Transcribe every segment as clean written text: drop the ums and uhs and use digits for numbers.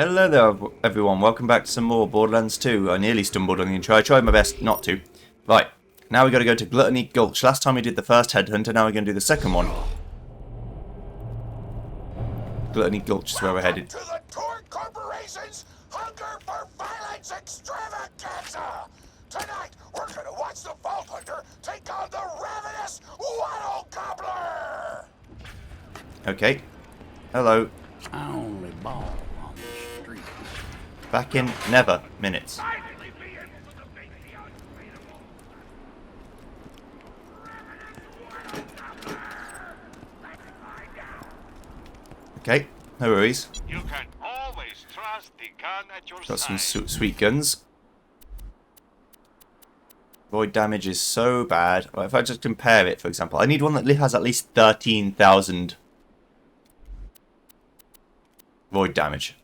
Hello there everyone, welcome back to some more Borderlands 2. I nearly stumbled on the intro, I tried my best not to. Right, now we got to go to Gluttony Gulch. Last time we did the first headhunter, now we're going to do the second one. Gluttony Gulch is where we're headed. To the Torn Corporation's Hunger for Violence Extravaganza! Tonight, we're gonna watch the Vault Hunter take on the ravenous Waddle Gobbler! Okay, hello. I only ball on the street. Back in never minutes. Finally be able to debate the unspeakable. Okay, no worries. You can always trust the gun at your Got some side. sweet guns. Void damage is so bad. Right, if I just compare it, for example, I need one that has at least 13,000 void damage.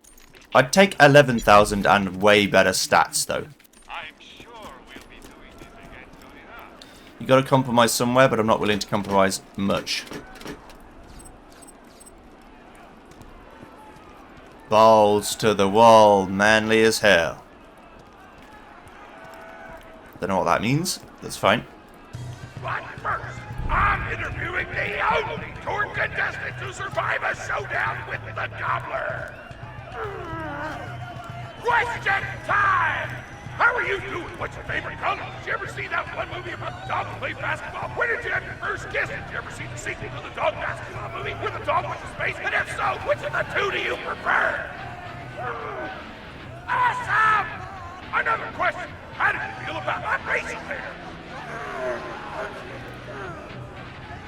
I'd take 11,000 and way better stats, though. I'm sure we'll be doing this again soon enough. You got to compromise somewhere, but I'm not willing to compromise much. Balls to the wall, manly as hell. Don't know what that means. That's fine. But first, I'm interviewing the only Torn contestant to survive a showdown with the Gobbler! Question time! How are you doing? What's your favorite color? Did you ever see that one movie about the dog who played basketball? Where did you have your first kiss? Did you ever see the sequel to the dog basketball movie where the dog went to space? And if so, which of the two do you prefer? Awesome! Another question. How did you feel about my racing there?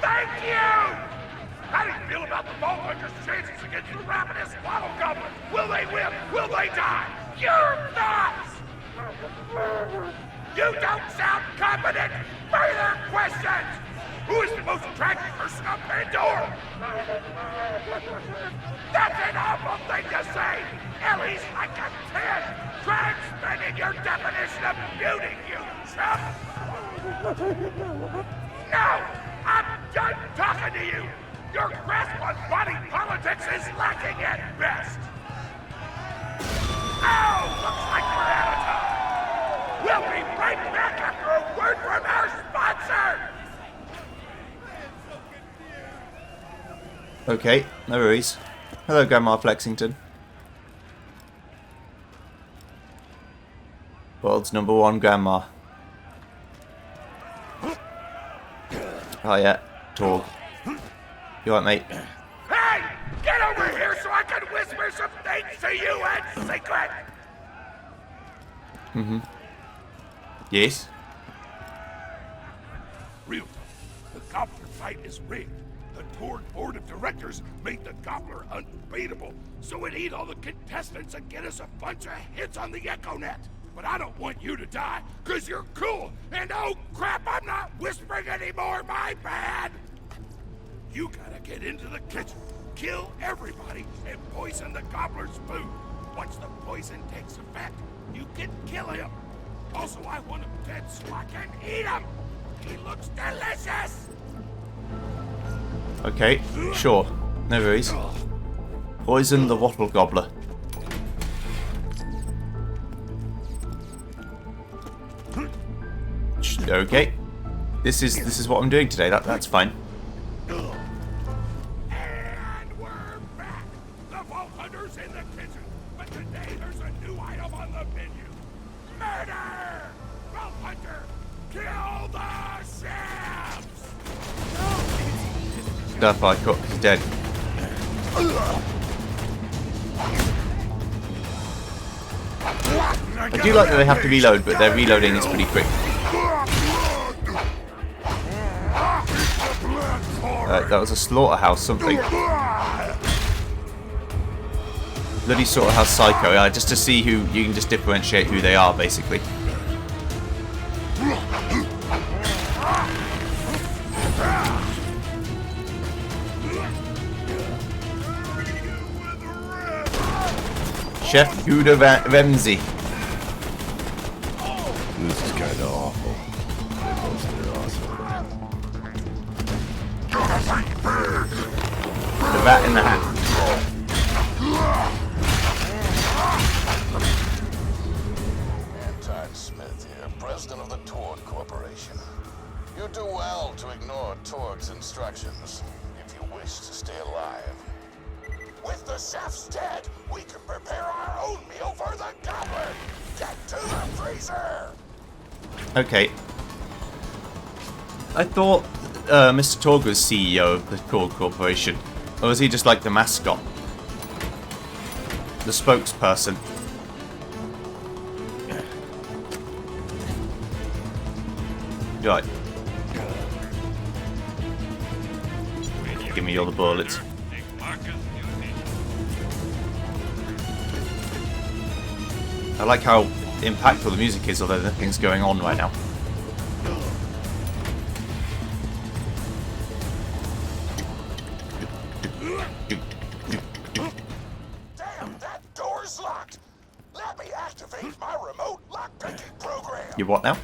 Thank you! How do you feel about the Vault Hunter's chances against the ravenous Waddle Goblin? Will they win? Will they die? Your thoughts! You don't sound confident! Further questions! Who is the most attractive person on Pandora? That's an awful thing to say! Ellie's like a 10! Try expanding your definition of beauty, you chump! No! I'm done talking to you! Your grasp on body politics is lacking at best! Oh, looks like we're out of time! We'll be right back after a word from our sponsor! Okay, no worries. Hello, Grandma Flexington. World's #1 grandma. Oh yeah, Torg. You alright, mate? Hey! Get over here so I can whisper some things to you in secret! Yes? Real talk. The Gobbler fight is rigged. The Torg board of directors made the Gobbler unbeatable, so it eat all the contestants and get us a bunch of hits on the EchoNet. But I don't want you to die, cause you're cool, and oh crap, I'm not whispering anymore, my bad! You gotta get into the kitchen, kill everybody, and poison the Gobbler's food. Once the poison takes effect, you can kill him. Also, I want him dead so I can eat him! He looks delicious! Okay, sure. No worries. Poison the Waddle Gobbler. Okay. This is what I'm doing today. That's fine. And we're back! The Vault Hunter's in the kitchen, but today there's a new item on the menu. Murder! Vault Hunter, kill the shams! Death by Cook is dead. I do like that they have to reload, but their reloading is pretty quick. That was a slaughterhouse something. Bloody slaughterhouse psycho, yeah, just to see who you can just differentiate who they are, basically. Chef Gouda Ramsey. This is kind of awful. They're mostly awesome. The rat in the hat. instructions if you wish to stay alive. With the chef's dead, we can prepare our own meal for the goblin. Get to the freezer. Okay. I thought Mr. Torg was CEO of the Core Corporation. Or was he just like the mascot? The spokesperson? Right. Give me all the bullets. I like how impactful the music is, although nothing's going on right now. Damn, that door's locked. Let me activate my remote lockpicking program. You what now?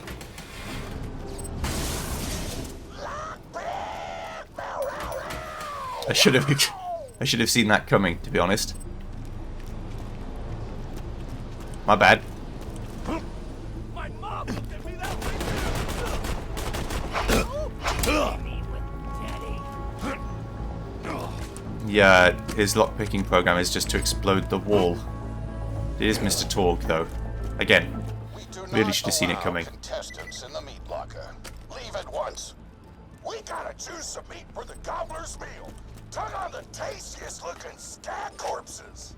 I should have seen that coming, to be honest. My bad. My mom looked at me that way. Yeah, his lockpicking program is just to explode the wall. It is Mr. Torg, though. Again, really should have seen it coming. Contestants in the meat locker. Leave at once. We gotta choose some meat for the gobbler's meal. Tug on the tastiest looking scat corpses.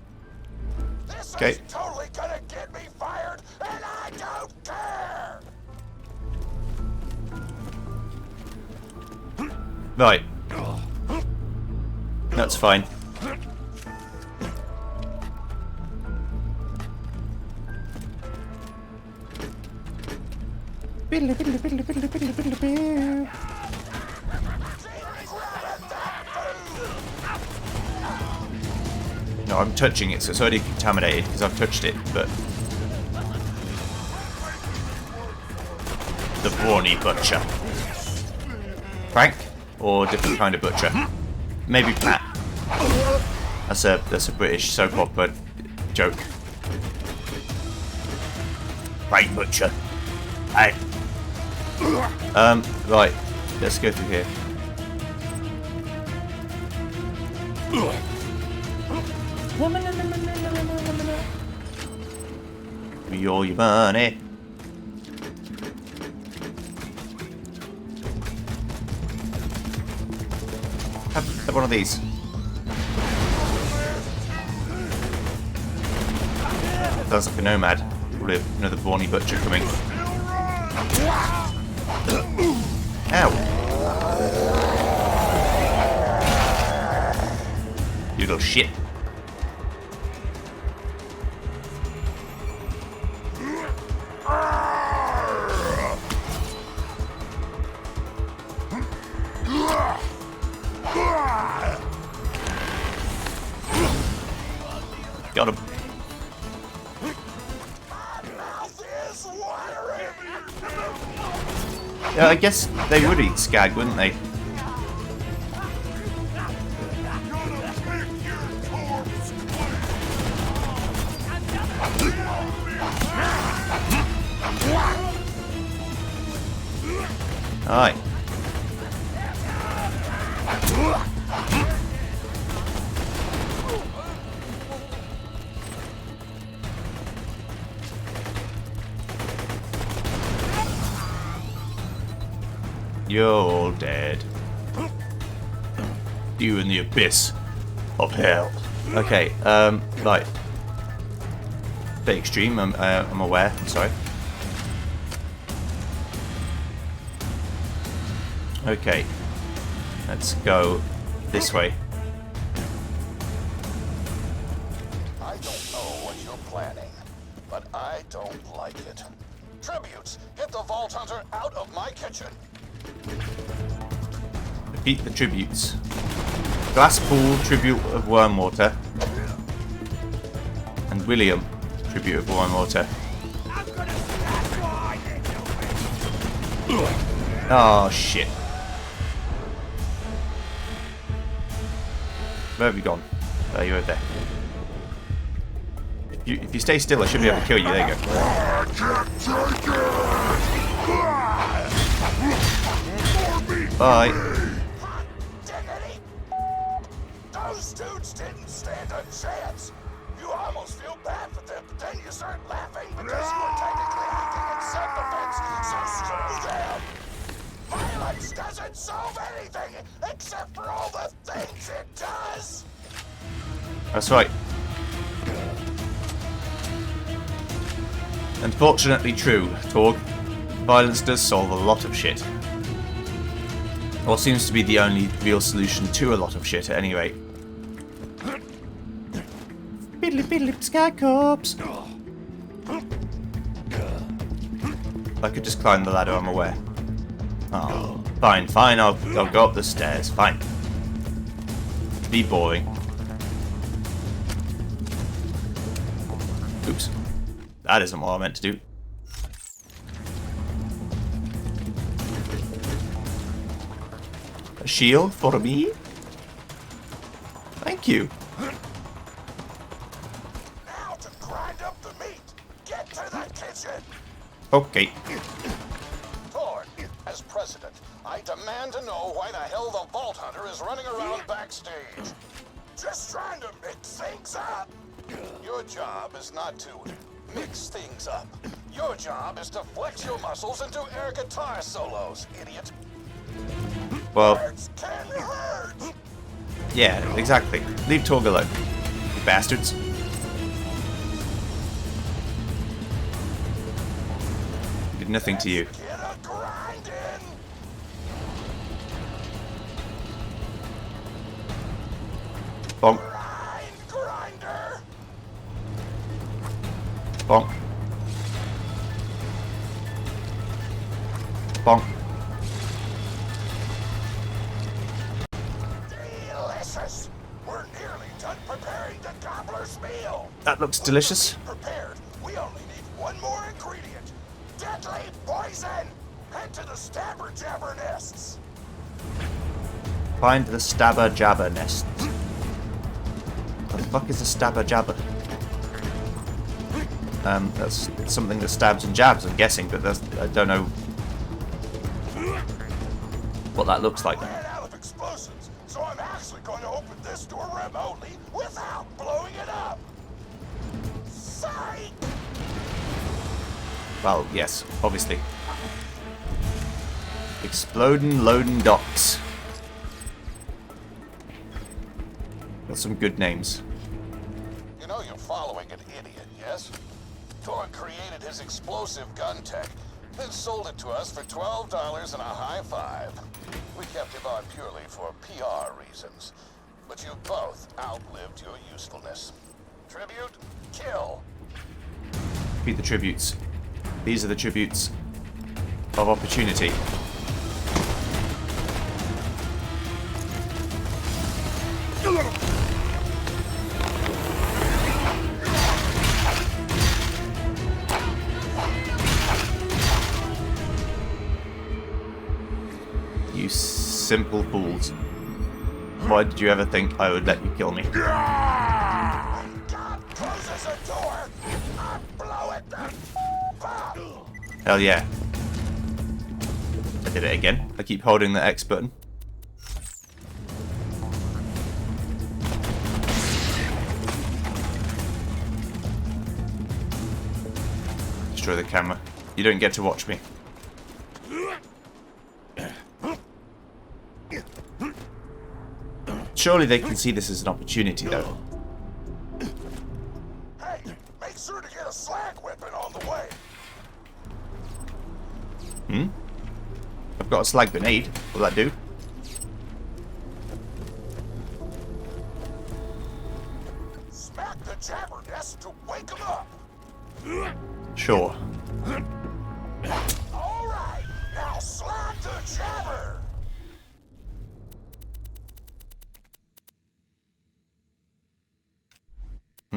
This is totally gonna get me fired, and I don't care. Right. That's fine. No, I'm touching it, so it's already contaminated because I've touched it, but... The brawny butcher. Frank? Or a different kind of butcher? Maybe Pat. That's a British soap opera joke. Right, butcher. Hey. Right. Let's go through here. Give me all your money. Have one of these. Sounds like a nomad. Probably another brawny butcher coming. Ow! You little shit. Got him. Yeah, I guess they would eat skag, wouldn't they? Alright. You're all dead. You in the abyss of hell. Okay, right. Bit extreme, I'm aware, I'm sorry. Okay, let's go this way. I don't know what you're planning, but I don't like it. Tributes, get the Vault Hunter out of my kitchen. Repeat the tributes. Glass Pool, tribute of Wormwater. And William, tribute of Wormwater. Oh shit. Where have you gone? Oh, you're over there. If you stay still, I should be able to kill you. There you go. Bye. That's right. Unfortunately true, Torg. Violence does solve a lot of shit. Or seems to be the only real solution to a lot of shit at any rate. Biddly biddly sky corpse. I could just climb the ladder, I'm aware. Oh, fine, fine, I'll go up the stairs, fine. Be boring. Oops. That isn't what I meant to do. A shield for me? Thank you. Now to grind up the meat. Get to the kitchen. Okay. Torg, as president, I demand to know why the hell the Vault Hunter is running around backstage. Just trying to mix things up. Your job is not to mix things up. Your job is to flex your muscles into air guitar solos, idiot. Well, Words can hurt. yeah, exactly. Leave Torg alone, you bastards. Did nothing to you. Get a grinding. Bonk, Grind, grinder. bonk. Bonk. Delicious. We're nearly done preparing the gobbler's meal. That looks delicious. Prepared. We only need one more ingredient. Deadly poison. Head to the stabber jabber nests. Find the stabber jabber nests. The fuck is a stabber jabber? That's something that stabs and jabs, I'm guessing, but that's, I don't know what that looks like. Ran out of explosives, so I'm actually going to open this door remotely without blowing it up. Psych! Well, yes, obviously. Explodin' loadin' docks. Got some good names. You know you're following an idiot, yes? Torg created his explosive gun tech, then sold it to us for $12 and a high five. We kept him on purely for PR reasons. But you both outlived your usefulness. Tribute, kill. Beat the tributes. These are the tributes of opportunity. You simple fools. Why did you ever think I would let you kill me? God closes a door. I blow it the up. Hell yeah. I did it again. I keep holding the X button. Destroy the camera. You don't get to watch me. Surely they can see this as an opportunity, though. Hey, make sure to get a slag weapon on the way. I've got a slag grenade. Will that do? Smack the jabber nest to wake them up. Sure. All right, now slag the jabber. I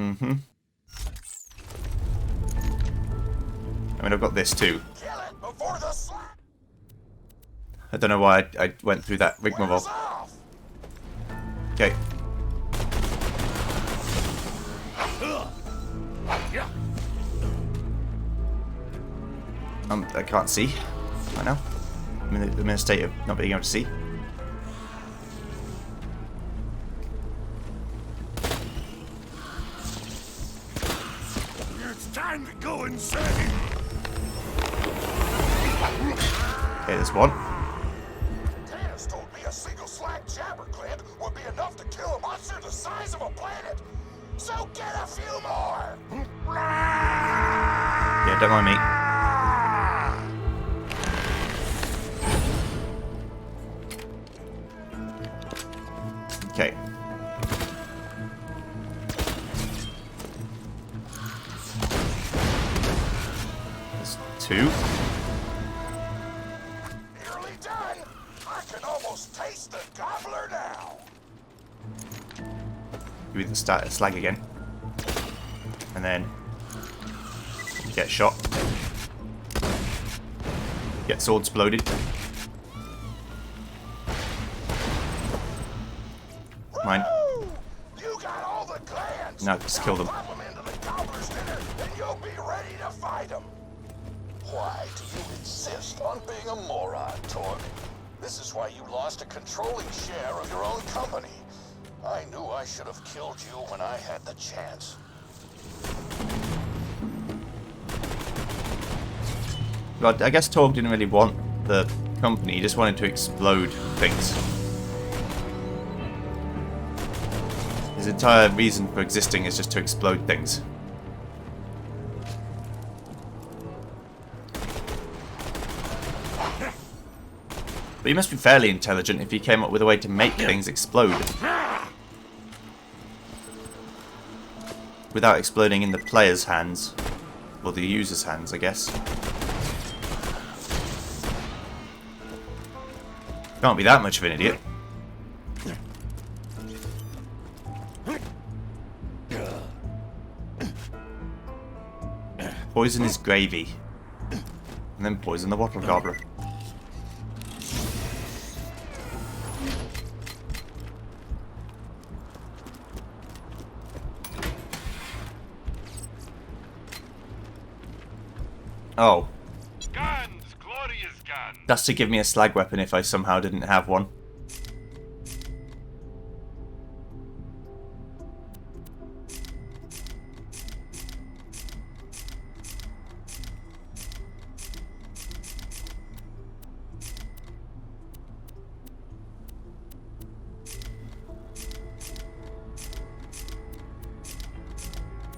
mean, I've got this too. Kill it before the slag I don't know why I went through that wears rigmarole. off. Okay. I can't see right now. I'm in a state of not being able to see. It's time to go insane. Okay, there's one. Tannis told me a single slag jabber gland would be enough to kill a monster the size of a planet. So get a few more! Yeah, don't mind me. Okay. There's 2. Nearly done! I can almost taste the gobbler now! Give me the slag again. And then get shot. Get sword exploded. Mine. Woo! You got all the glands! No, just kill them. Pop them into the gobbler's dinner, and you'll be ready to fight them! Why do you insist on being a moron, Torg? This is why you lost a controlling share of your own company. I knew I should have killed you when I had the chance. Well, I guess Torg didn't really want the company, he just wanted to explode things. His entire reason for existing is just to explode things. But he must be fairly intelligent if he came up with a way to make things explode. Without exploding in the player's hands. Or the user's hands, I guess. Can't be that much of an idiot. Poison his gravy. And then poison the wattle gobbler. Oh. Guns! Glorious guns! That's to give me a slag weapon if I somehow didn't have one.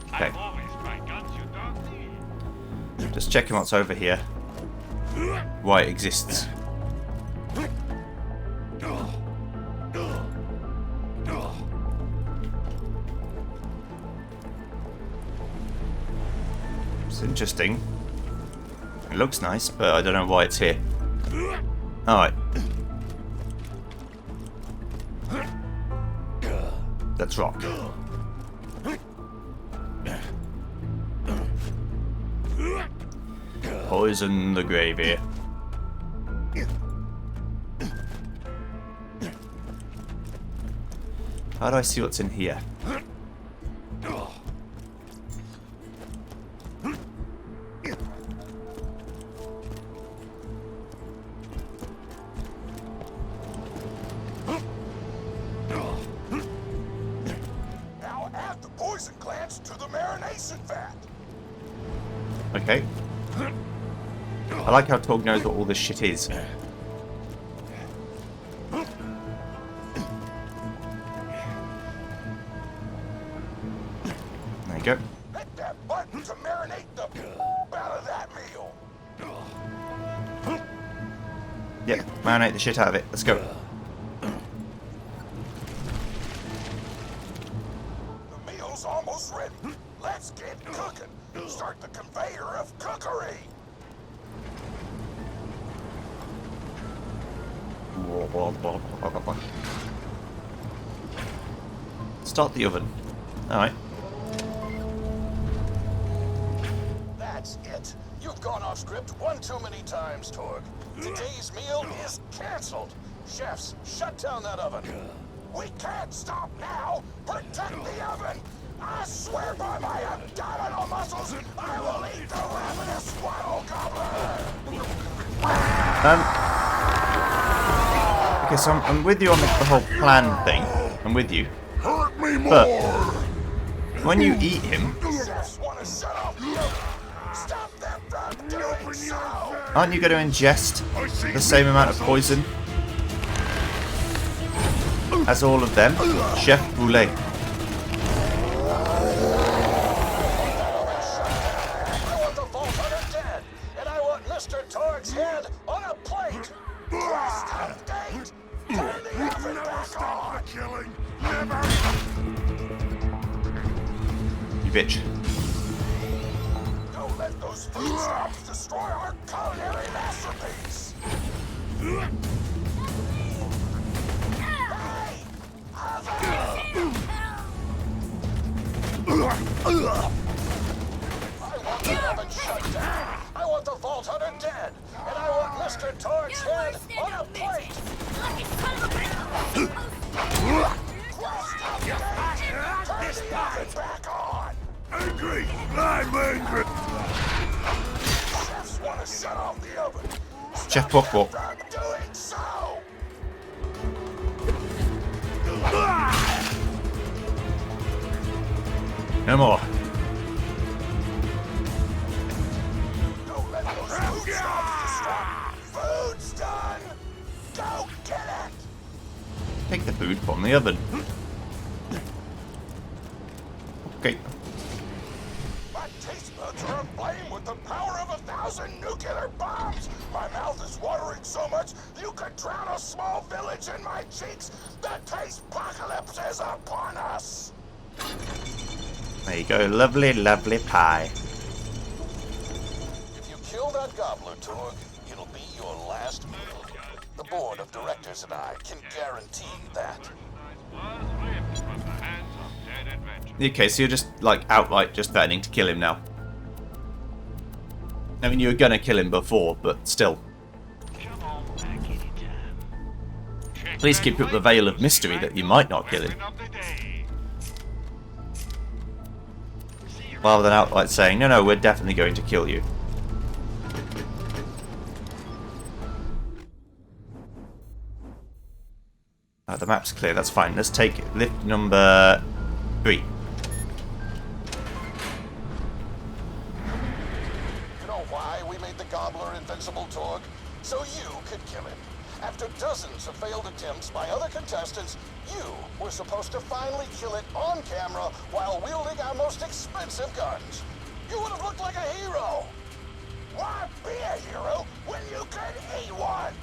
Okay. I've always tried guns you don't need. Just checking what's over here. Why it exists. It's interesting. It looks nice, but I don't know why it's here. Alright. That's rock. Poison the gravy. How do I see what's in here? Now add the poison glands to the marination vat. Okay. I like how Torg knows what all this shit is. There you go. Hit that button to marinate the out of that meal. Yep, marinate the shit out of it. Let's go. The meal's almost ready. Let's get cooking. Start the conveyor of cookery. Start the oven. Alright. That's it. You've gone off script one too many times, Torg. Today's meal is canceled. Chefs, shut down that oven. We can't stop now. Protect the oven. I swear by my abdominal muscles, I will eat the ravenous wattle gobbler. Okay, so I'm with you on the whole plan thing. I'm with you. Hurt me more! But when you eat him, Chefs want to shut up. Stop them from doing so. aren't you going to ingest the same amount of poison as all of them? Chef Boulet. bitch. Don't let those food shops destroy our culinary masterpiece. Hey! I want the oven shut down. I want the Vault Hunter dead. And I want Mr. Torch's head on a plate. Turn the oven back on. Angry! I'm angry! Chefs want to shut off the oven. Chef Pokeball. From doing so. No more. Don't let those food shops disrupt. Food's done. Go get it. Take the food from the oven. Okay. My taste buds are aflame with the power of 1,000 nuclear bombs. My mouth is watering so much you could drown a small village in my cheeks. The taste apocalypse is upon us. There you go. Lovely, lovely pie. If you kill that gobbler, Torg, it'll be your last meal. The board of directors and I can guarantee that. Okay, so you're just, like, outright just threatening to kill him now. I mean, you were gonna kill him before, but still. Please keep up the veil of mystery that you might not kill him. Rather than outright saying, no, no, we're definitely going to kill you. The map's clear, that's fine. Let's take lift number 3. You know why we made the gobbler invincible, Torg? So you could kill him. After dozens of failed attempts by other contestants, you were supposed to finally kill it on camera while wielding our most expensive guns. You would have looked like a hero. Why be a hero when you could eat one?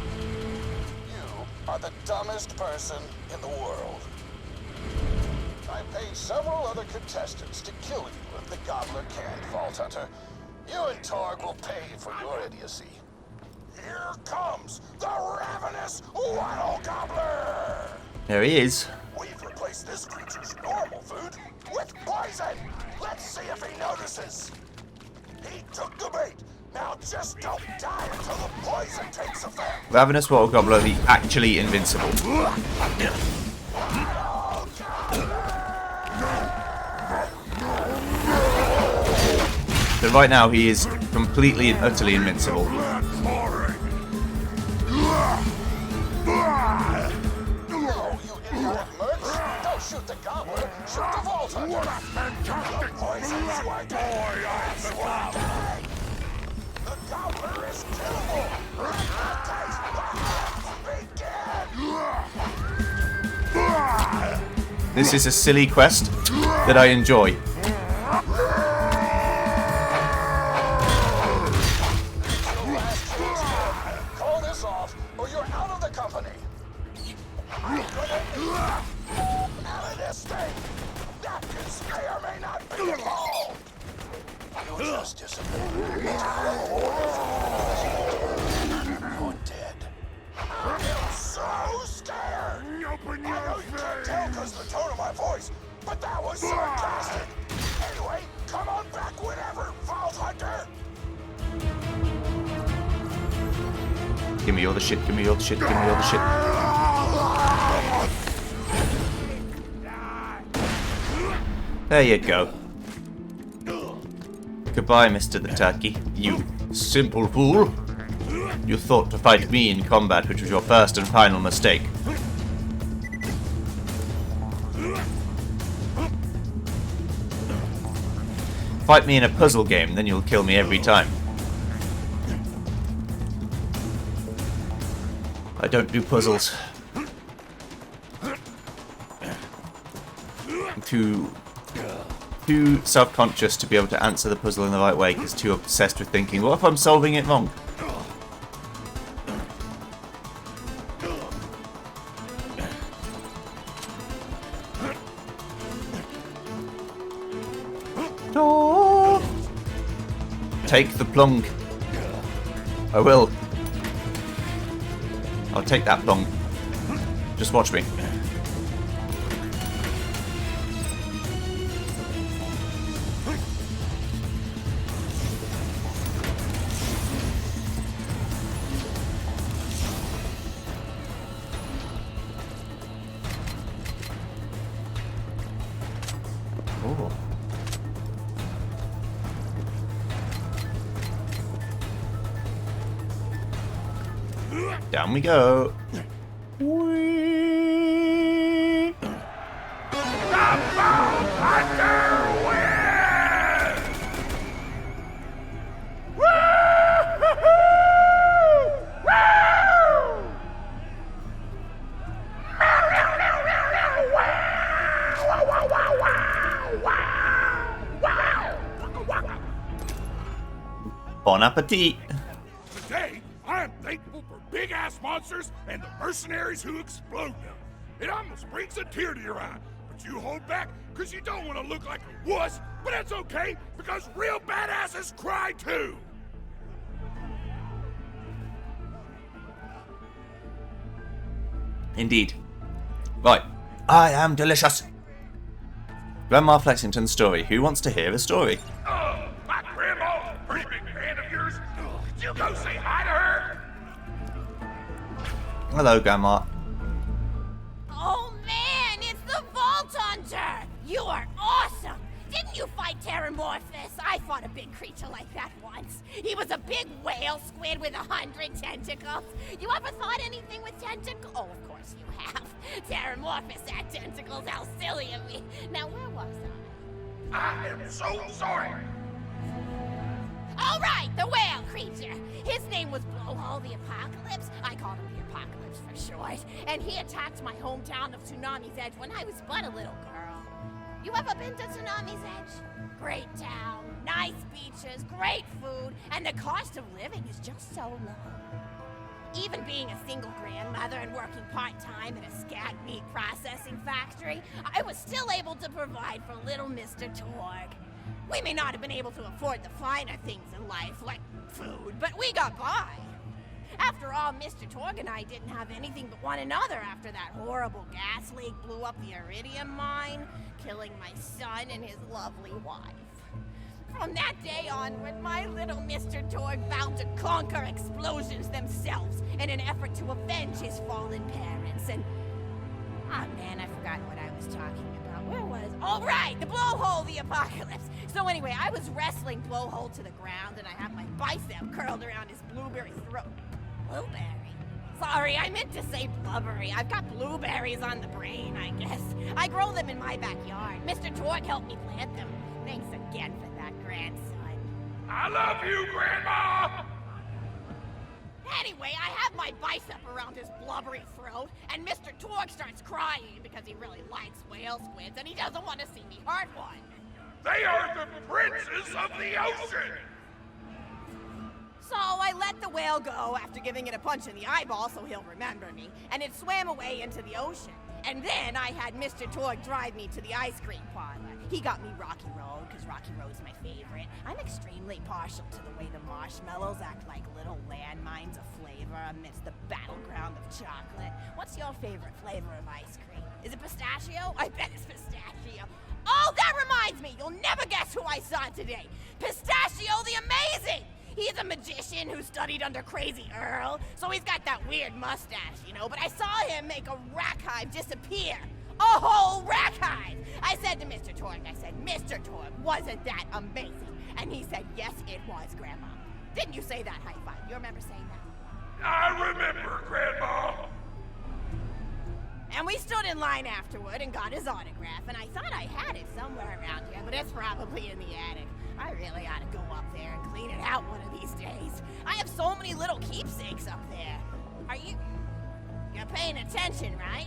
You are the dumbest person in the world. I paid several other contestants to kill you if the gobbler can't, Vault Hunter. You and Torg will pay for your idiocy. Here comes the ravenous Waddle Gobbler! There he is. We've replaced this creature's normal food with poison! Let's see if he notices! He took the bait! Now just don't die until the poison takes effect! Ravenous Water Gobbler, the actually invincible. So right now he is completely and utterly invincible. Don't shoot the gobbler, shoot the Vault Hunter! What a fantastic Poison's working! boy That's working! The gobbler is killable! Let the taste begin! This is a silly quest that I enjoy. Call this off, or you're out of the company! Out of this thing! Napkins may or may not be involved! You just disappeared. You're dead. I am so scared! Open I know you can't tell because of the tone of my voice, but that was sarcastic! Anyway, come on back whenever, Vault Hunter! Give me all the shit, give me all the shit, give me all the shit. There you go. Goodbye, Mr. the Turkey. You simple fool. You thought to fight me in combat, which was your first and final mistake. Fight me in a puzzle game, then you'll kill me every time. I don't do puzzles. I'm too self-conscious to be able to answer the puzzle in the right way, because too obsessed with thinking, what if I'm solving it wrong? Take the plunk. I will. I'll take that plunk. Just watch me. Oh. Down we go. Whee! Bon appetit. Today, I am thankful for big-ass monsters and the mercenaries who explode them. It almost brings a tear to your eye, but you hold back because you don't want to look like a wuss, but that's okay because real badasses cry too. Indeed. Right. I am delicious. Grandma Flexington's story. Who wants to hear a story? My grandma, pretty big fan of yours. Could you go say hi to her? Hello, Grandma. Oh man, it's the Vault Hunter! You are awesome! Didn't you fight Terramorphous? I fought a big creature like that once. He was a big whale squid with 100 tentacles. You ever thought anything with tentacles? Oh, of course you have. Terramorphous had tentacles. How silly of me. Now, where was I? I am so sorry. All right, the whale creature. His name was Blowhole the Apocalypse. I called him the Apocalypse for short. And he attacked my hometown of Tsunami's Edge when I was but a little girl. You ever been to Tsunami's Edge? Great town, nice beaches, great food, and the cost of living is just so low. Even being a single grandmother and working part-time in a scat meat processing factory, I was still able to provide for little Mr. Torg. We may not have been able to afford the finer things in life, like food, but we got by. After all, Mr. Torg and I didn't have anything but one another after that horrible gas leak blew up the iridium mine, killing my son and his lovely wife. From that day onward, my little Mr. Torg vowed to conquer explosions themselves in an effort to avenge his fallen parents, and... oh man, I forgot what I was talking about. Where was... oh right, the Blowhole the Apocalypse! So anyway, I was wrestling Blowhole to the ground, and I had my bicep curled around his blueberry throat. Blueberry? Sorry, I meant to say blubbery. I've got blueberries on the brain, I guess. I grow them in my backyard. Mr. Torg helped me plant them. Thanks again for that, grandson. I love you, Grandma! Anyway, I have my bicep around his blubbery throat, and Mr. Torg starts crying because he really likes whale squids, and he doesn't want to see me hurt one. They are the princes of the ocean! So I let the whale go after giving it a punch in the eyeball so he'll remember me, and it swam away into the ocean. And then I had Mr. Torg drive me to the ice cream parlor. He got me Rocky Road, because Rocky Road's my favorite. I'm extremely partial to the way the marshmallows act like little landmines of flavor amidst the battleground of chocolate. What's your favorite flavor of ice cream? Is it pistachio? I bet it's pistachio. Oh, that reminds me! You'll never guess who I saw today! Pistachio the Amazing! He's a magician who studied under Crazy Earl, so he's got that weird mustache, you know, but I saw him make a rack hive disappear. A whole rack hive! I said to Mr. Torg, Mr. Torg, wasn't that amazing? And he said, yes, it was, Grandma. Didn't you say that high five? You remember saying that? I remember, Grandma! And we stood in line afterward and got his autograph, and I thought I had it somewhere around here, but it's probably in the attic. I really ought to go up there and clean it out one of these days. I have so many little keepsakes up there. You're paying attention, right?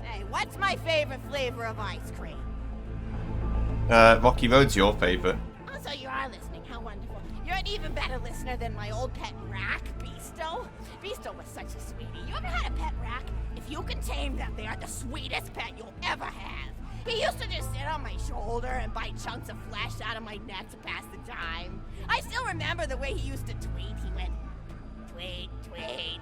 Say, what's my favorite flavor of ice cream? Rocky Road's your favorite. Oh, so you are listening. How wonderful. You're an even better listener than my old pet rack, Beasto. Beasto was such a sweetie. You ever had a pet rack? If you can tame them, they are the sweetest pet you'll ever have. He used to just sit on my shoulder and bite chunks of flesh out of my neck to pass the time. I still remember the way he used to tweet. He went, tweet, tweet.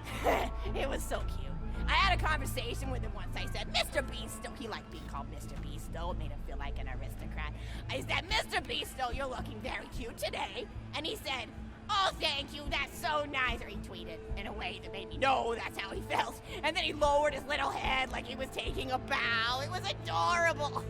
It was so cute. I had a conversation with him once. I said, Mr. Beasto. He liked being called Mr. Beasto. It made him feel like an aristocrat. I said, Mr. Beasto, you're looking very cute today. And he said, oh, thank you, that's so nice. Or he tweeted in a way that made me know that's how he felt. And then he lowered his little head like he was taking a bow. It was adorable.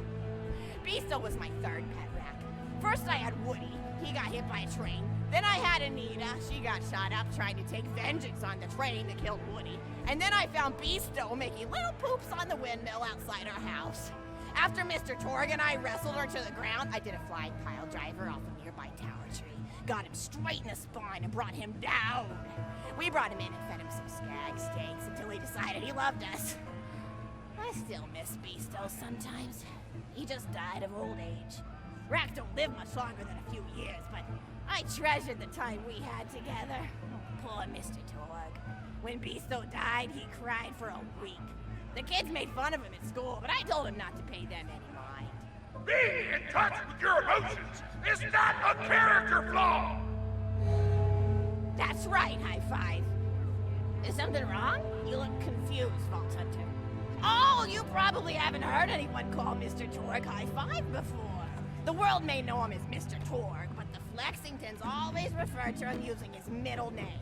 Beasto was my third pet rat. First I had Woody. He got hit by a train. Then I had Anita. She got shot up trying to take vengeance on the train that killed Woody. And then I found Beasto making little poops on the windmill outside our house. After Mr. Torg and I wrestled her to the ground, I did a flying pile driver off a nearby tower tree. Got him straight in the spine and brought him down. We brought him in and fed him some skag steaks until he decided he loved us. I still miss Beasto sometimes. He just died of old age. Rats don't live much longer than a few years, but I treasured the time we had together. Oh, poor Mr. Torg. When Beasto died, he cried for a week. The kids made fun of him at school, but I told him not to pay them any mind. Being in touch with your emotions is not a character flaw! That's right, High Five. Is something wrong? You look confused, Vault Hunter. Oh, you probably haven't heard anyone call Mr. Torg High Five before. The world may know him as Mr. Torg, but the Flexingtons always refer to him using his middle name.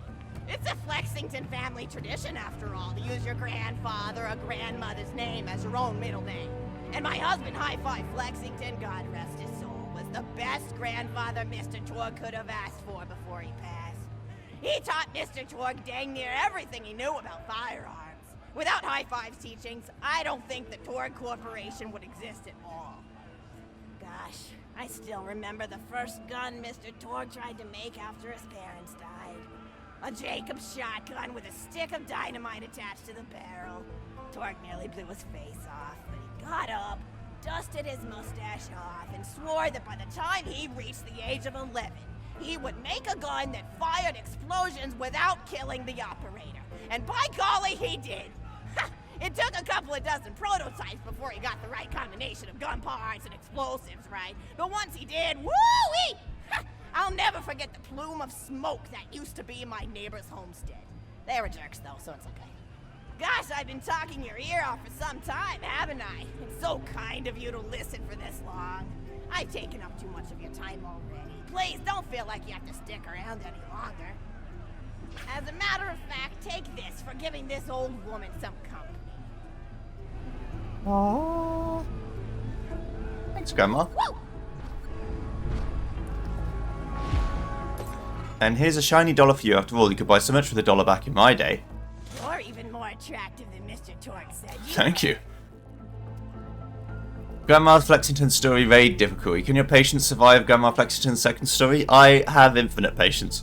It's a Flexington family tradition, after all, to use your grandfather or grandmother's name as your own middle name. And my husband, High Five Flexington, God rest his soul, was the best grandfather Mr. Torg could have asked for before he passed. He taught Mr. Torg dang near everything he knew about firearms. Without High Five's teachings, I don't think the Torg Corporation would exist at all. Gosh, I still remember the first gun Mr. Torg tried to make after his parents died. A Jacobs shotgun with a stick of dynamite attached to the barrel. Torg nearly blew his face off, but he got up, dusted his mustache off, and swore that by the time he reached the age of 11, he would make a gun that fired explosions without killing the operator. And by golly, he did! It took a couple of dozen prototypes before he got the right combination of gun parts and explosives right, but once he did, woo-wee! I'll never forget the plume of smoke that used to be my neighbor's homestead. They were jerks though, so it's okay. Gosh, I've been talking your ear off for some time, haven't I? It's so kind of you to listen for this long. I've taken up too much of your time already. Please don't feel like you have to stick around any longer. As a matter of fact, take this for giving this old woman some company. Aww. Thanks, Grandma. Woo! And here's a shiny dollar for you. After all, you could buy so much with $1 back in my day. You're even more attractive than Mr. Torg said. Thank you. Grandma Flexington's story very difficult. Can your patience survive Grandma Flexington's second story? I have infinite patience.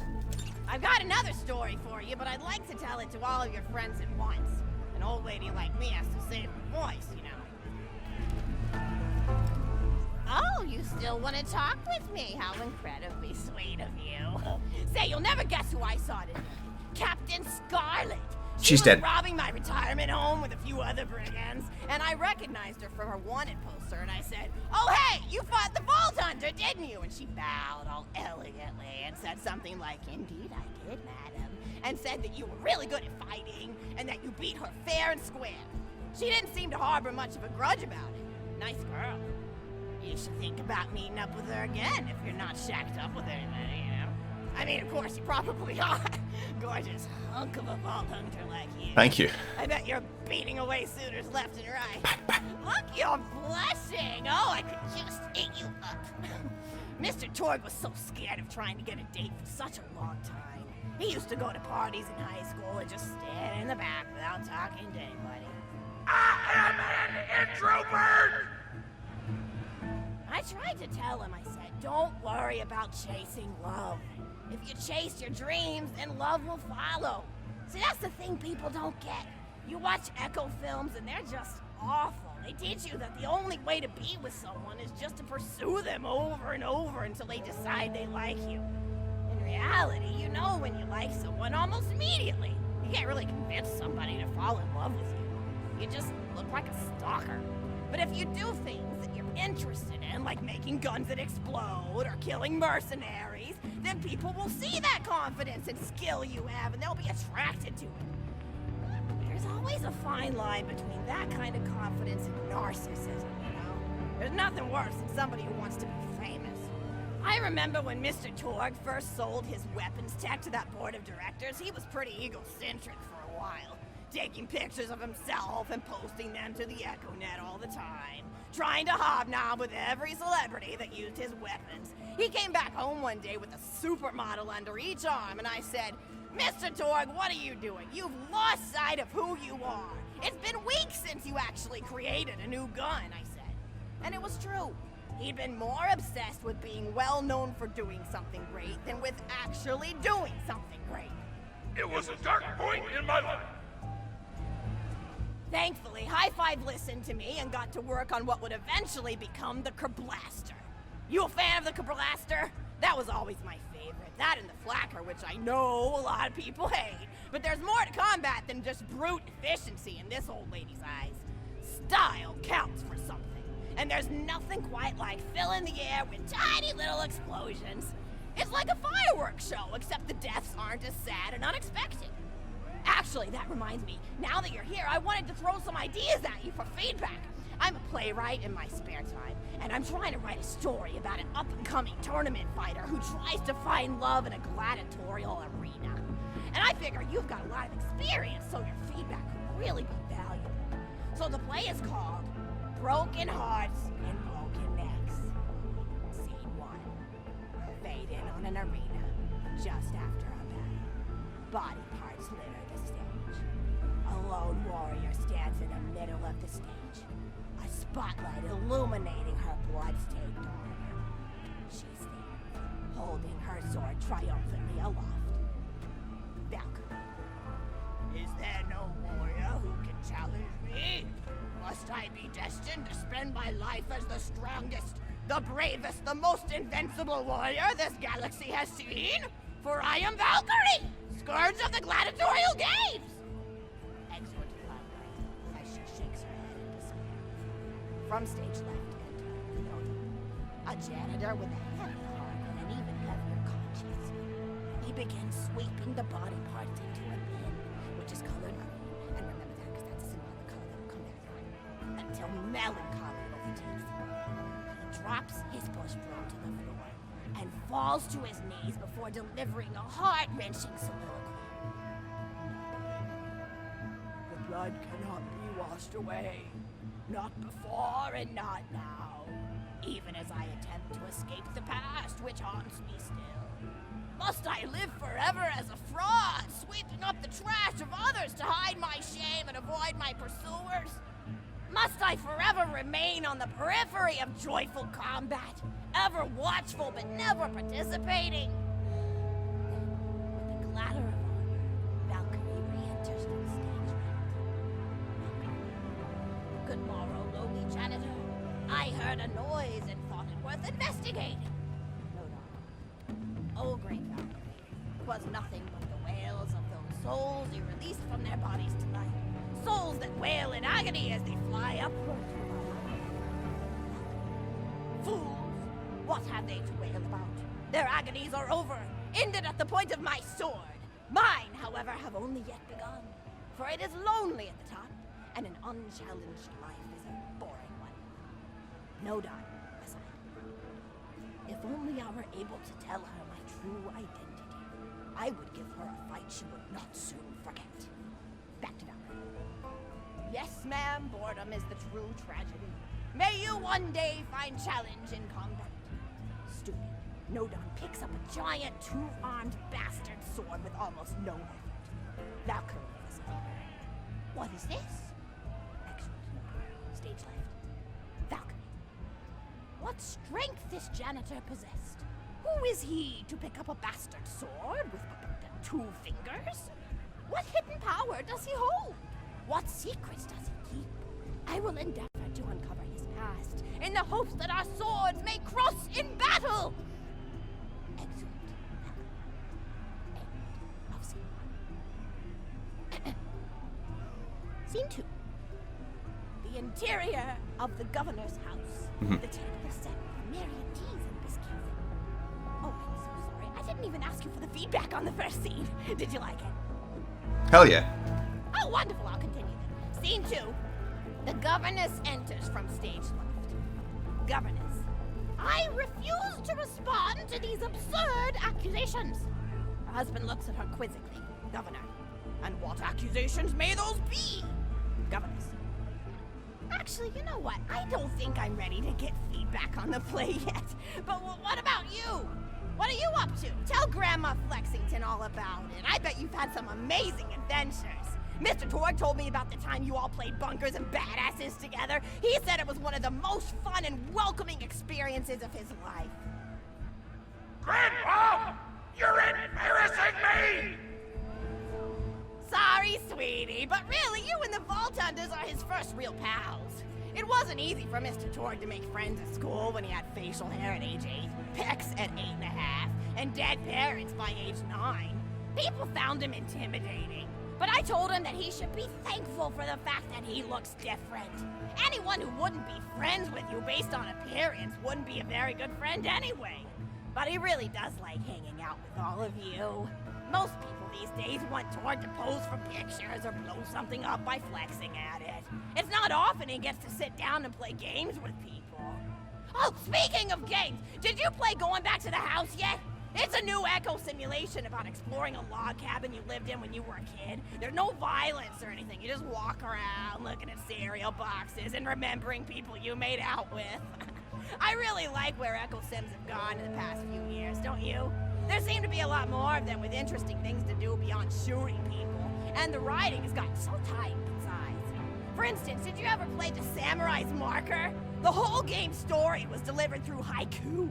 I've got another story for you, but I'd like to tell it to all of your friends at once. An old lady like me has to save her voice, you know. Oh, you still want to talk with me? How incredibly sweet of you. Say, you'll never guess who I saw today. Captain Scarlet. She She's was dead. robbing my retirement home with a few other brigands, and I recognized her from her wanted poster, and I said, oh, hey, you fought the Vault Hunter, didn't you? And she bowed all elegantly and said something like, indeed I did, madam, and said that you were really good at fighting, and that you beat her fair and square. She didn't seem to harbor much of a grudge about it. Nice girl. You should think about meeting up with her again if you're not shacked up with anybody, you know? I mean, of course, you probably are. Gorgeous hunk of a Vault Hunter like you. Thank you. I bet you're beating away suitors left and right. Look, you're blushing. Oh, I could just eat you up. Mr. Torg was so scared of trying to get a date for such a long time. He used to go to parties in high school and just stand in the back without talking to anybody. I am an introvert! I tried to tell him, I said, don't worry about chasing love. If you chase your dreams, then love will follow. See, that's the thing people don't get. You watch Echo films and they're just awful. They teach you that the only way to be with someone is just to pursue them over and over until they decide they like you. In reality, you know when you like someone almost immediately. You can't really convince somebody to fall in love with you. You just look like a stalker. But if you do things that your interested in, like making guns that explode or killing mercenaries, then people will see that confidence and skill you have and they'll be attracted to it. There's always a fine line between that kind of confidence and narcissism, you know? There's nothing worse than somebody who wants to be famous. I remember when Mr. Torg first sold his weapons tech to that board of directors, he was pretty egocentric for a while, taking pictures of himself and posting them to the EchoNet all the time, trying to hobnob with every celebrity that used his weapons. He came back home one day with a supermodel under each arm, and I said, Mr. Torg, what are you doing? You've lost sight of who you are. It's been weeks since you actually created a new gun, I said. And it was true. He'd been more obsessed with being well known for doing something great than with actually doing something great. It was a dark point in my life. Thankfully, High Five listened to me and got to work on what would eventually become the Kerblaster. You a fan of the Kerblaster? That was always my favorite. That and the Flacker, which I know a lot of people hate. But there's more to combat than just brute efficiency in this old lady's eyes. Style counts for something. And there's nothing quite like filling the air with tiny little explosions. It's like a fireworks show, except the deaths aren't as sad and unexpected. Actually, that reminds me, now that you're here, I wanted to throw some ideas at you for feedback. I'm a playwright in my spare time, and I'm trying to write a story about an up-and-coming tournament fighter who tries to find love in a gladiatorial arena. And I figure you've got a lot of experience, so your feedback could really be valuable. So the play is called Broken Hearts and Broken Necks. Scene 1. Fade in on an arena, just after a battle. Body parts litter the stage. A lone warrior stands in the middle of the stage. A spotlight illuminating her blood-stained armor. She's there, holding her sword triumphantly aloft. Valkyrie. Is there no warrior who can challenge me? Must I be destined to spend my life as the strongest, the bravest, the most invincible warrior this galaxy has seen? For I am Valkyrie, scourge of the gladiatorial games! Excellent Valkyrie, as she shakes her head in despair. From stage left, enter Nodal, a janitor with a heavy heart and an even heavier conscience. He begins sweeping the body parts into a bin, which is colored green, and remember that because that's a symbolic color that will come back on, until melancholy overtakes him. He drops his push broom to the floor and falls to his knees before delivering a heart-wrenching soliloquy. The blood cannot be washed away. Not before and not now. Even as I attempt to escape the past, which haunts me still. Must I live forever as a fraud, sweeping up the trash of others to hide my shame and avoid my pursuers? Must I forever remain on the periphery of joyful combat, ever watchful but never participating? With a clatter of armor, Valkyrie re-enters from stage right. Good morrow, lowly janitor. I heard a noise and thought it worth investigating. No, no. Oh, great Valkyrie. 'Twas nothing but the wails of those souls you released from their bodies tonight. Souls that wail in agony as they fly upward through our life. Fools! What have they to wail about? Their agonies are over, ended at the point of my sword. Mine, however, have only yet begun. For it is lonely at the top, and an unchallenged life is a boring one. No doubt, aside. If only I were able to tell her my true identity, I would give her a fight she would not soon forget. Back to Valkyrie. Yes, ma'am, boredom is the true tragedy. May you one day find challenge in combat. Stupid. Nodon picks up a giant two-armed bastard sword with almost no effort. Valkyrie is over. What is this? Excellent. Stage left. Valkyrie. What strength this janitor possessed? Who is he to pick up a bastard sword with but 2 fingers? What hidden power does he hold? What secrets does he keep? I will endeavor to uncover his past in the hopes that our swords may cross in battle! Exeunt. End of scene 1. Scene 2. The interior of the governor's house. The table is set with Marion teas and biscuits. Oh, I'm so sorry. I didn't even ask you for the feedback on the first scene. Did you like it? Hell yeah. Oh, wonderful. I'll continue then. Scene 2. The governess enters from stage left. Governess, I refuse to respond to these absurd accusations. Her husband looks at her quizzically. Governor, and what accusations may those be? Governess. Actually, you know what? I don't think I'm ready to get feedback on the play yet. But what about you? What are you up to? Tell Grandma Flexington all about it. I bet you've had some amazing adventures. Mr. Torg told me about the time you all played bunkers and badasses together. He said it was one of the most fun and welcoming experiences of his life. Grandpa! You're embarrassing me! Sorry, sweetie, but really, you and the Vault Hunters are his first real pals. It wasn't easy for Mr. Torg to make friends at school when he had facial hair at age 8, pecs at 8.5, and dead parents by age 9. People found him intimidating, but I told him that he should be thankful for the fact that he looks different. Anyone who wouldn't be friends with you based on appearance wouldn't be a very good friend anyway. But he really does like hanging out with all of you. Most people these days want Torg to pose for pictures or blow something up by flexing at it. It's not often he gets to sit down and play games with people. Oh, speaking of games, did you play Going Back to the House yet? It's a new echo simulation about exploring a log cabin you lived in when you were a kid. There's no violence or anything. You just walk around looking at cereal boxes and remembering people you made out with. I really like where Echo Sims have gone in the past few years, don't you? There seem to be a lot more of them with interesting things to do beyond shooting people, and the writing has gotten so tight and concise. For instance, did you ever play The Samurai's Marker? The whole game's story was delivered through haiku.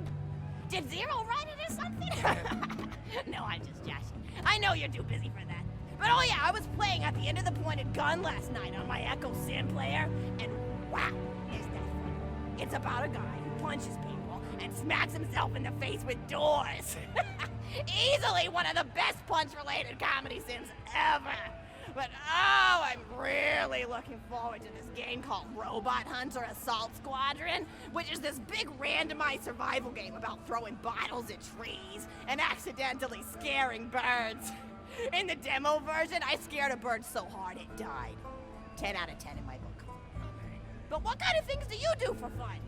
Did Zero write it or something? No, I'm just joshing. I know you're too busy for that. But oh yeah, I was playing At the End of the Pointed Gun last night on my Echo Sim player, and wow, is that fun. It's about a guy who punches people and smacks himself in the face with doors. Easily one of the best punch-related comedy sims ever. But oh, I'm really looking forward to this game called Robot Hunter Assault Squadron, which is this big randomized survival game about throwing bottles at trees and accidentally scaring birds. In the demo version, I scared a bird so hard it died. 10 out of 10 in my book. But what kind of things do you do for fun?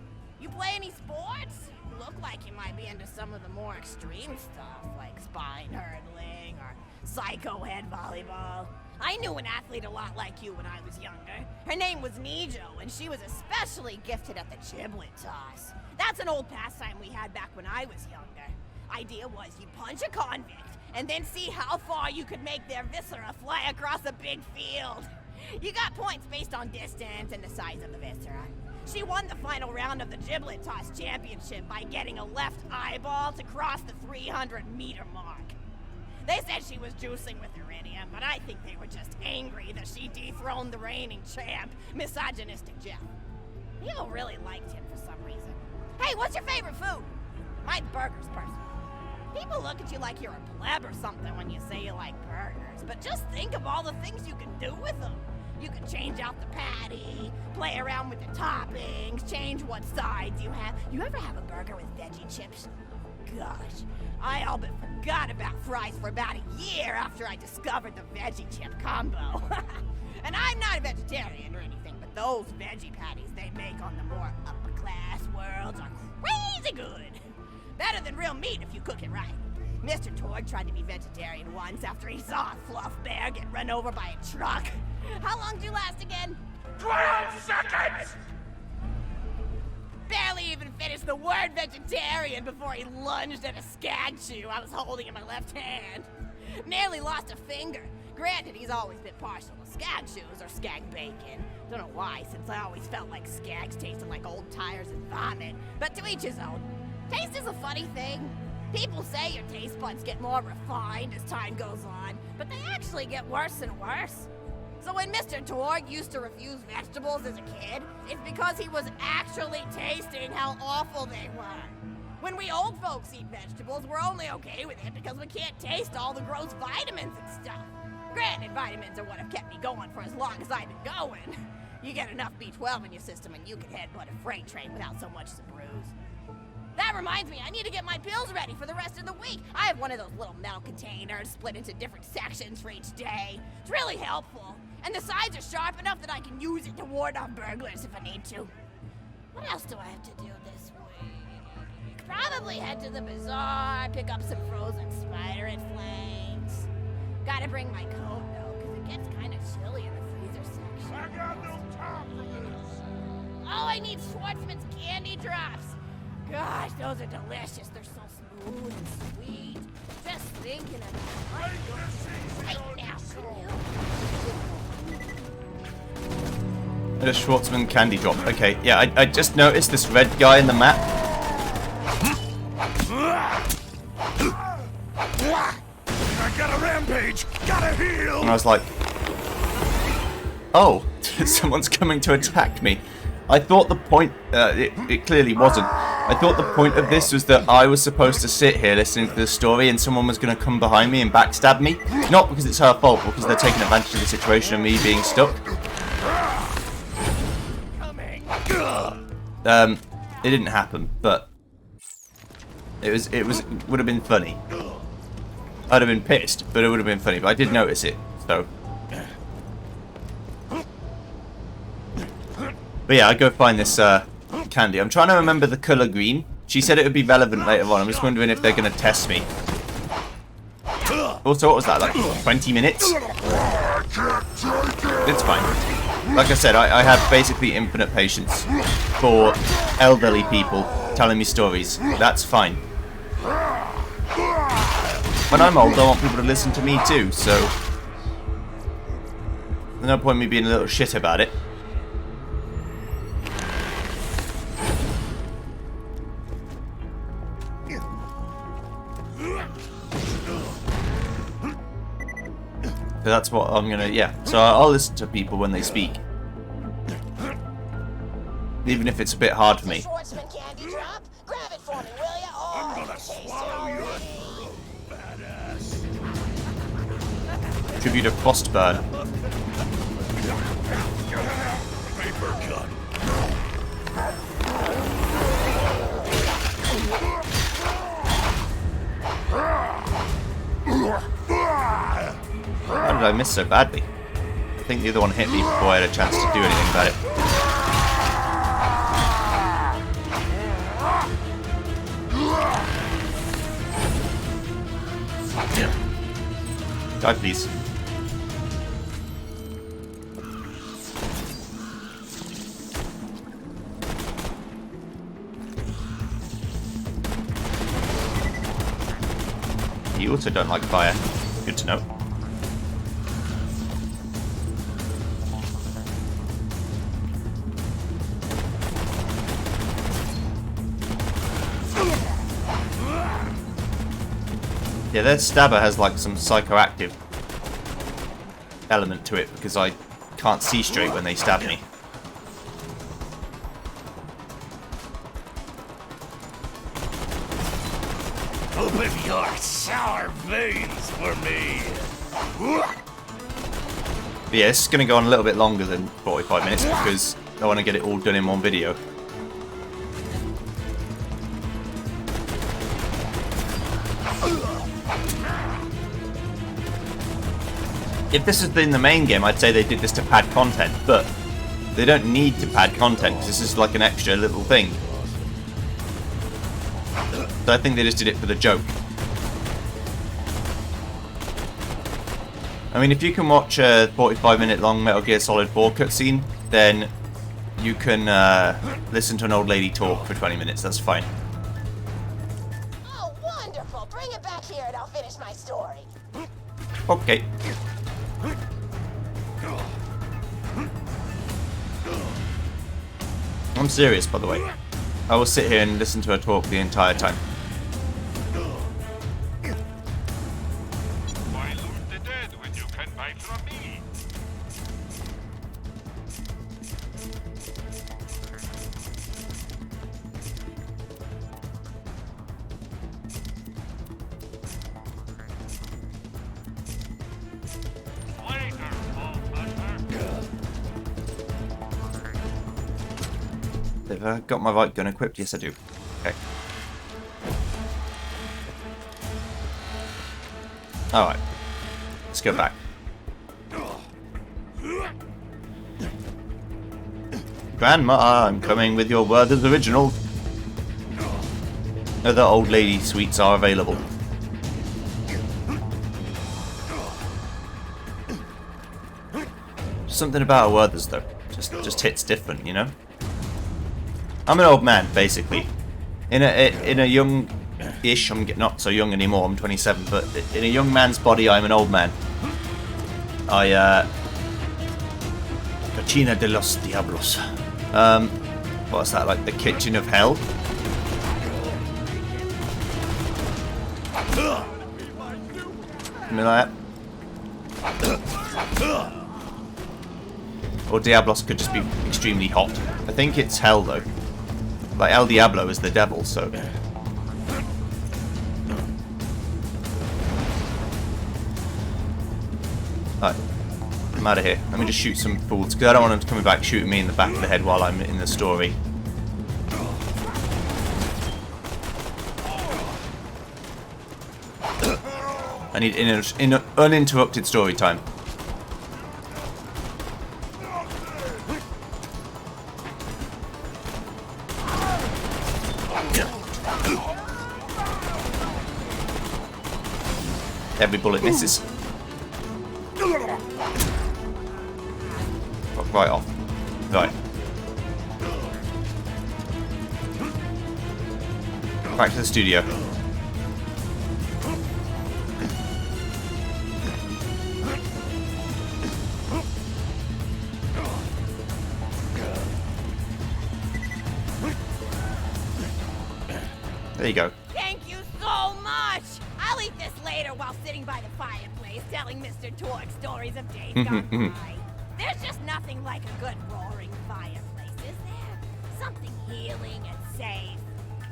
You play any sports? You look like you might be into some of the more extreme stuff, like spine hurdling or psycho head volleyball. I knew an athlete a lot like you when I was younger. Her name was Nijo, and she was especially gifted at the giblet toss. That's an old pastime we had back when I was younger. Idea was you punch a convict, and then see how far you could make their viscera fly across a big field. You got points based on distance and the size of the viscera. She won the final round of the giblet toss championship by getting a left eyeball to cross the 300-meter mark. They said she was juicing with iridium, but I think they were just angry that she dethroned the reigning champ, misogynistic Jeff. People really liked him for some reason. Hey, what's your favorite food? Mine's burgers, personally. People look at you like you're a pleb or something when you say you like burgers, but just think of all the things you can do with them. You can change out the patty, play around with the toppings, change what sides you have. You ever have a burger with veggie chips? Gosh, I all but forgot about fries for about a year after I discovered the veggie chip combo. And I'm not a vegetarian or anything, but those veggie patties they make on the more upper class worlds are crazy good. Better than real meat if you cook it right. Mr. Torg tried to be vegetarian once after he saw a fluff bear get run over by a truck. How long do you last again? 12 seconds! Barely even finished the word vegetarian before he lunged at a skag chew I was holding in my left hand. Nearly lost a finger. Granted, he's always been partial to skag chews or skag bacon. Don't know why, since I always felt like skags tasted like old tires and vomit. But to each his own. Taste is a funny thing. People say your taste buds get more refined as time goes on, but they actually get worse and worse. So when Mr. Torg used to refuse vegetables as a kid, it's because he was actually tasting how awful they were. When we old folks eat vegetables, we're only okay with it because we can't taste all the gross vitamins and stuff. Granted, vitamins are what have kept me going for as long as I've been going. You get enough B12 in your system and you can headbutt a freight train without so much as a bruise. That reminds me, I need to get my pills ready for the rest of the week. I have one of those little metal containers split into different sections for each day. It's really helpful. And the sides are sharp enough that I can use it to ward off burglars if I need to. What else do I have to do this week? Probably head to the bazaar, pick up some frozen spider and flames. Gotta bring my coat though, because it gets kind of chilly in the freezer section. I got no time for this. Oh, I need Schwartzman's candy drops. Gosh, those are delicious. They're so smooth and sweet. Just thinking of it. Right now, A Schwartzman candy drop. Okay, yeah, I just noticed this red guy in the map. I got a rampage. Gotta heal. And I was like, oh, someone's coming to attack me. I thought the point, it clearly wasn't. I thought the point of this was that I was supposed to sit here listening to the story and someone was going to come behind me and backstab me. Not because it's her fault, but because they're taking advantage of the situation of me being stuck. It didn't happen, but it would have been funny. I'd have been pissed, but it would have been funny. But I did notice it, so. But yeah, I go find this candy. I'm trying to remember the colour green. She said it would be relevant later on. I'm just wondering if they're going to test me. Also, what was that, like 20 minutes? It's fine. Like I said, I have basically infinite patience for elderly people telling me stories. That's fine. When I'm old, I want people to listen to me too, so there's no point in me being a little shit about it. So that's what I'm gonna, yeah. So I'll listen to people when they speak. Even if it's a bit hard for me. Schwartzman candy drop? Grab it for me, will ya? Oh, I'm gonna swallow your throat, badass. Tribute of Frostburn. Paper cut. How did I miss so badly? I think the other one hit me before I had a chance to do anything about it. Die, please. You also don't like fire. Good to know. Yeah, their stabber has like some psychoactive element to it because I can't see straight when they stab me. Open your sour veins for me. But yeah, this is going to go on a little bit longer than 45 minutes because I want to get it all done in one video. If this had been the main game, I'd say they did this to pad content, but they don't need to pad content because this is like an extra little thing. So I think they just did it for the joke. I mean, if you can watch a 45-minute long Metal Gear Solid 4 cutscene, then you can listen to an old lady talk for 20 minutes. That's fine. Oh, wonderful. Bring it back here and I'll finish my story. Okay. I'm serious, by the way. I will sit here and listen to her talk the entire time. Why loot the dead when you can buy from me? Later, old hunter. Have I got my right gun equipped? Yes, I do. Okay. Alright. Let's go back. Grandma, I'm coming with your Werther's Original. Other old lady sweets are available. Something about a Werther's though. Just hits different, you know? I'm an old man, basically. In a young-ish, I'm not so young anymore, I'm 27, but in a young man's body, I'm an old man. Cocina de los Diablos. What's that, like the kitchen of hell? Something like that. Or Diablos could just be extremely hot. I think it's hell though. Like El Diablo is the devil, so. Alright. I'm out of here. Let me just shoot some fools, because I don't want them coming back shooting me in the back of the head while I'm in the story. I need uninterrupted story time. Every bullet misses. Right off. Right. Back to the studio. There you go. Thank you so much! I'll eat this later while sitting by the fireplace telling Mr. Torque stories of days gone by. There's just nothing like a good roaring fireplace, is there? Something healing and safe.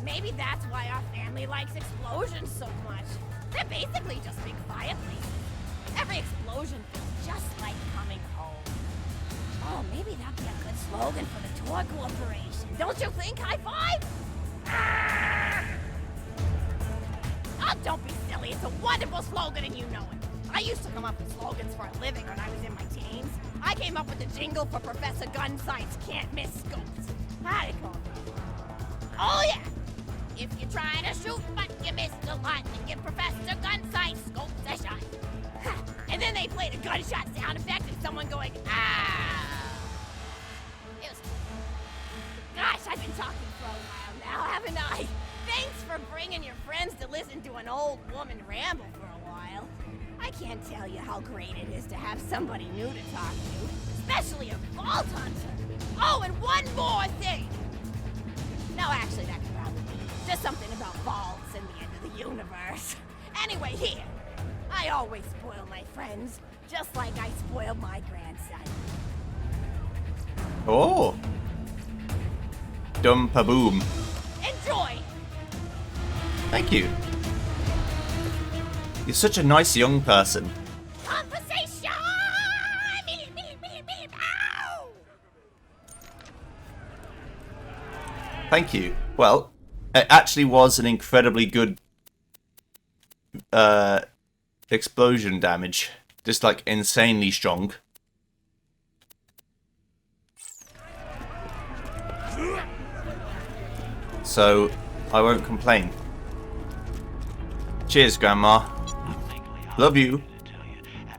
Maybe that's why our family likes explosions so much. They're basically just big fireplaces. Every explosion feels just like coming home. Oh, maybe that'd be a good slogan for the Torque Corporation. Don't you think, High Five? Ah! Oh, don't be silly. It's a wonderful slogan and you know it. I used to come up with slogans for a living when I was in my teens. I came up with the jingle for Professor Gunsight's Can't Miss Scopes. How'd it go? Oh, yeah. If you're trying to shoot, but you missed a lot, then give Professor Gunsight Scopes a shot. And then they played a gunshot sound effect and someone going, ah. It was... Gosh, I've been talking for a while now, haven't I? Thanks for bringing your friends to listen to an old woman ramble for a while. I can't tell you how great it is to have somebody new to talk to, especially a vault hunter. Oh, and one more thing. No, actually, that could probably be just something about vaults and the end of the universe. Anyway, here. I always spoil my friends, just like I spoiled my grandson. Oh. Dum-pa-boom. Enjoy! Thank you. You're such a nice young person. Conversation! Beep, beep, beep, beep. Ow! Thank you. Well, it actually was an incredibly good explosion damage. Just like insanely strong. So, I won't complain. Cheers, Grandma. Love you.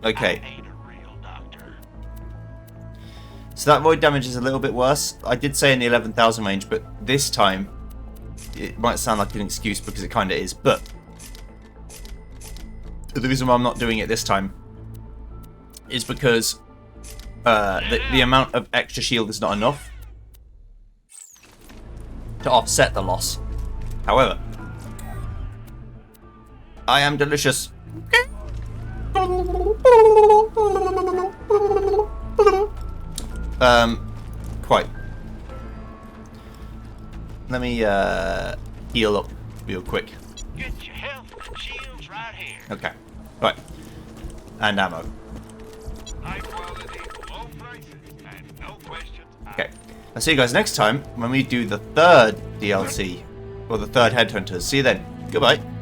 Okay. So that void damage is a little bit worse. I did say in the 11,000 range, but this time it might sound like an excuse because it kind of is, but the reason why I'm not doing it this time is because the amount of extra shield is not enough to offset the loss. However, I am delicious. Quite. Let me heal up real quick. Get your health and shields right here. Okay. Right. And ammo. High quality, low prices, and no questions. Okay. I'll see you guys next time when we do the third DLC, or the third Headhunters. See you then. Goodbye.